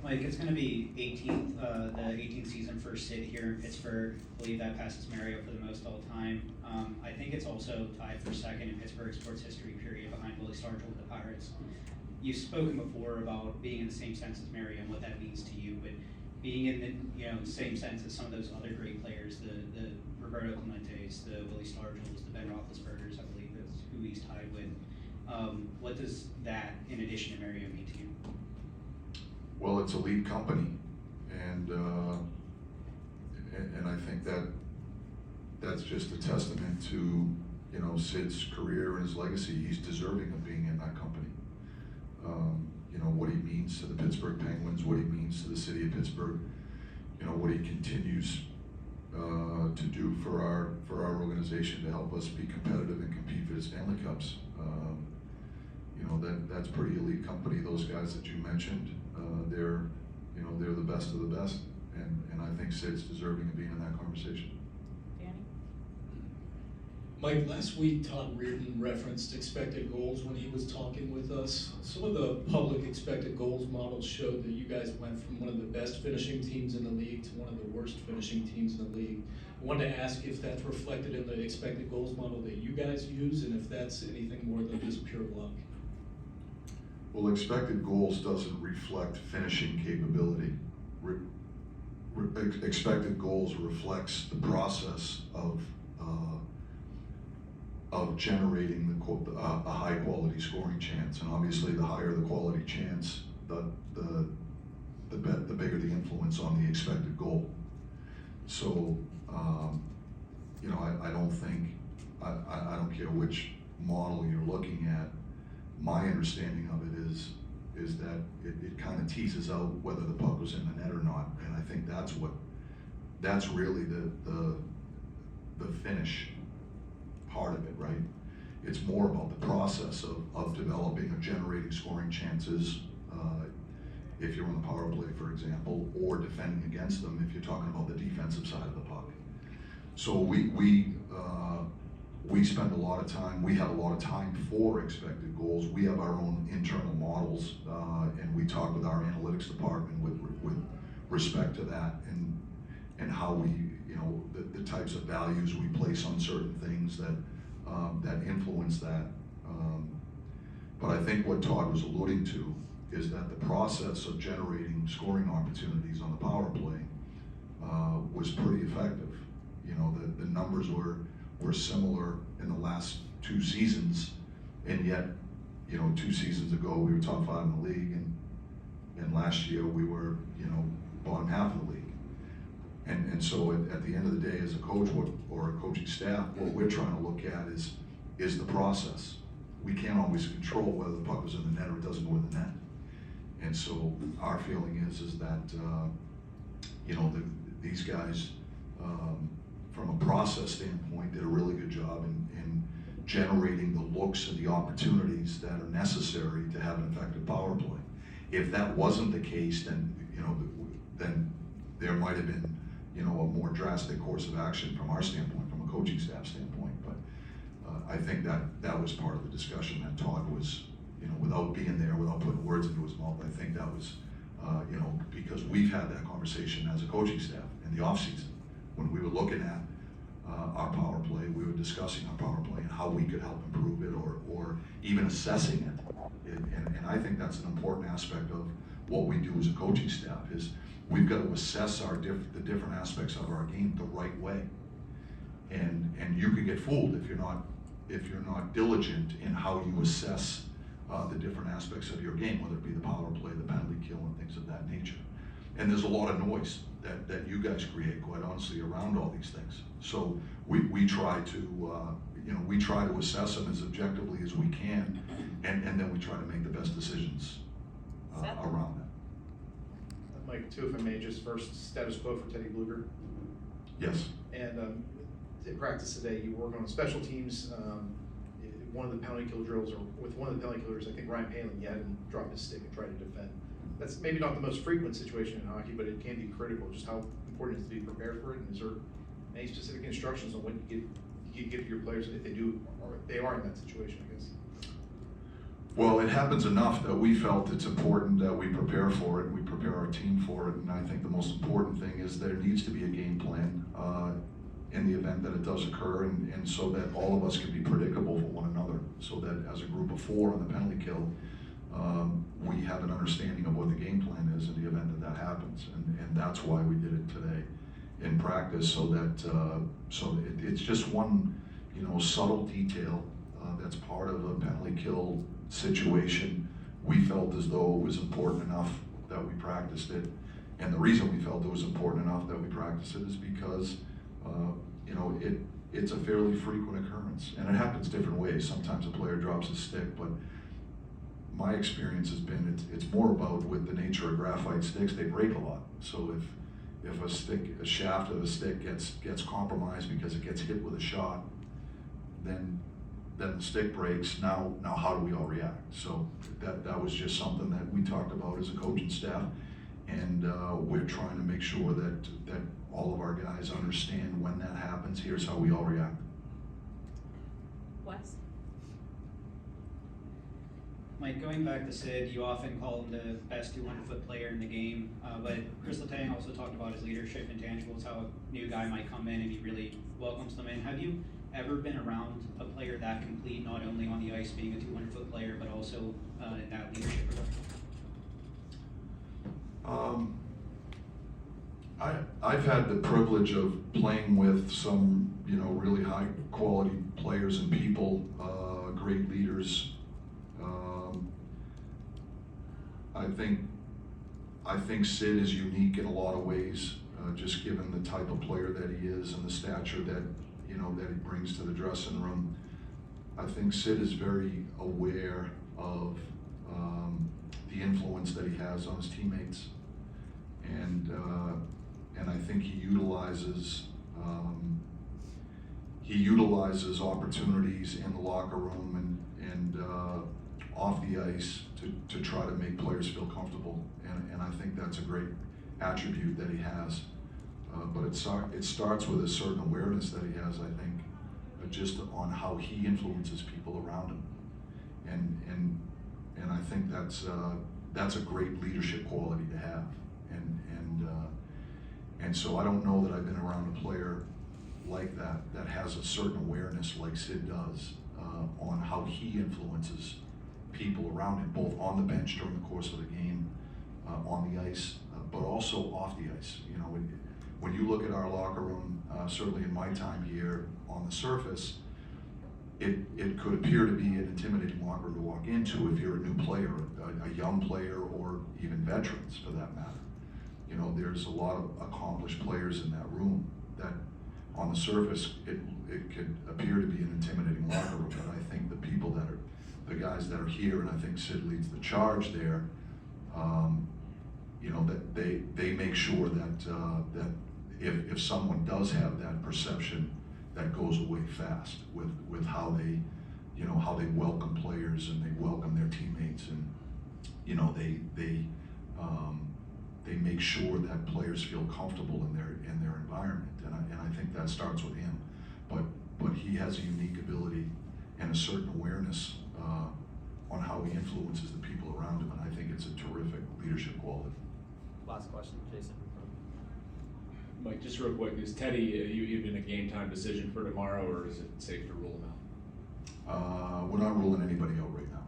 Mike, it's going to be 18th, the 18th season for Sid here in Pittsburgh. I believe that passes Mario for the most all time. I think it's also tied for second in Pittsburgh sports history period behind Willie Stargell with the Pirates. You've spoken before about being in the same sense as Mario and what that means to you, but being in the same sense as some of those other great players, the Roberto Clementes, the Willie Stargells, the Ben Roethlisbergers, I believe is who he's tied with. What does that, in addition to Mario, mean to you? Well, it's elite company, and I think that's just a testament to Sid's career and his legacy. He's deserving of being in that company. What he means to the Pittsburgh Penguins, what he means to the city of Pittsburgh, what he continues to do for our organization to help us be competitive and compete for the Stanley Cups. That's pretty elite company. Those guys that you mentioned, they're the best of the best, and I think Sid's deserving of being in that conversation. Danny? Mike, last week Todd Reardon referenced expected goals when he was talking with us. Some of the public expected goals models showed that you guys went from one of the best finishing teams in the league to one of the worst finishing teams in the league. I wanted to ask if that's reflected in the expected goals model that you guys use, and if that's anything more than just pure luck. Well, expected goals doesn't reflect finishing capability. Expected goals reflects the process of generating a high quality scoring chance, and obviously the higher the quality chance, the bigger the influence on the expected goal. So I don't think I don't care which model you're looking at. My understanding of it is that it kind of teases out whether the puck was in the net or not, and I think that's really the finish part of it, right? It's more about the process of developing or generating scoring chances, if you're on the power play, for example, or defending against them if you're talking about the defensive side of the puck. So we spend a lot of time, we have a lot of time for expected goals. We have our own internal models, and we talk with our analytics department with respect to that, and how we, the types of values we place on certain things that influence that. But I think what Todd was alluding to is that the process of generating scoring opportunities on the power play was pretty effective. The numbers were similar in the last two seasons, and yet, 2 seasons ago we were top 5 in the league, and last year we were, bottom half of the league. And so at the end of the day, as a coach or a coaching staff, what we're trying to look at is the process. We can't always control whether the puck goes in the net or it doesn't go in the net. And so our feeling is that these guys, from a process standpoint, did a really good job in generating the looks and the opportunities that are necessary to have an effective power play. If that wasn't the case, then then there might have been a more drastic course of action from our standpoint, from a coaching staff standpoint. But I think that was part of the discussion that Todd was, without being there, without putting words into his mouth. I think that was, because we've had that conversation as a coaching staff in the off season when we were looking at our power play. We were discussing our power play and how we could help improve it, or even assessing it. And I think that's an important aspect of what we do as a coaching staff is we've got to assess the different aspects of our game the right way. And you can get fooled if you're not diligent in how you assess the different aspects of your game, whether it be the power play, the penalty kill, and things of that nature. And there's a lot of noise that you guys create, quite honestly, around all these things. So we try to assess them as objectively as we can, and then we try to make the best decisions around that. Mike, too, if I may, just first, status quo for Teddy Bluger. Yes. And in practice today, you work on special teams. One of the penalty kill drills, or with one of the penalty killers, I think Ryan Palin, you had him drop his stick and try to defend. That's maybe not the most frequent situation in hockey, but it can be critical. Just how important it is to be prepared for it. And is there any specific instructions on what you give to your players if they do, or if they are in that situation, I guess? Well, it happens enough that we felt it's important that we prepare for it, we prepare our team for it, and I think the most important thing is there needs to be a game plan in the event that it does occur, and so that all of us can be predictable for one another, so that as a group of 4 on the penalty kill, we have an understanding of what the game plan is in the event that that happens, and that's why we did it today in practice, so that it's just one, subtle detail that's part of a penalty kill situation. We felt as though it was important enough that we practiced it, and the reason we felt it was important enough that we practiced it is because it's a fairly frequent occurrence, and it happens different ways. Sometimes a player drops a stick, but my experience has been it's more about, with the nature of graphite sticks, they break a lot. So if a shaft of a stick gets compromised because it gets hit with a shot, then the stick breaks. Now how do we all react? So that was just something that we talked about as a coaching staff, and we're trying to make sure that all of our guys understand when that happens. Here's how we all react. Wes? Mike, going back to Sid, you often call him the best 200-foot player in the game, but Chris Letang also talked about his leadership intangibles, how a new guy might come in and he really welcomes them in. Have you ever been around a player that complete, not only on the ice being a 200-foot player, but also in that leadership regard? I've had the privilege of playing with some, really high quality players and people, great leaders. I think Sid is unique in a lot of ways, just given the type of player that he is and the stature that that he brings to the dressing room. I think Sid is very aware of the influence that he has on his teammates, and I think he utilizes opportunities in the locker room and off the ice to try to make players feel comfortable, and I think that's a great attribute that he has. But it starts with a certain awareness that he has, I think, just on how he influences people around him, and I think that's a great leadership quality to have, and so I don't know that I've been around a player like that has a certain awareness like Sid does on how he influences people around him, both on the bench during the course of the game, on the ice, but also off the ice. When you look at our locker room, certainly in my time here, on the surface, it could appear to be an intimidating locker room to walk into if you're a new player, a young player, or even veterans for that matter. There's a lot of accomplished players in that room that on the surface it could appear to be an intimidating locker room, but I think the guys that are here, and I think Sid leads the charge there, that they make sure that if someone does have that perception, that goes away fast with how they welcome players and they welcome their teammates, and they make sure that players feel comfortable in their environment, and I think that starts with him, but he has a unique ability and a certain awareness on how he influences the people around him, and I think it's a terrific leadership quality. Last question, Jason. Mike, just real quick, is Teddy even a game time decision for tomorrow, or is it safe to rule him out? We're not ruling anybody out right now.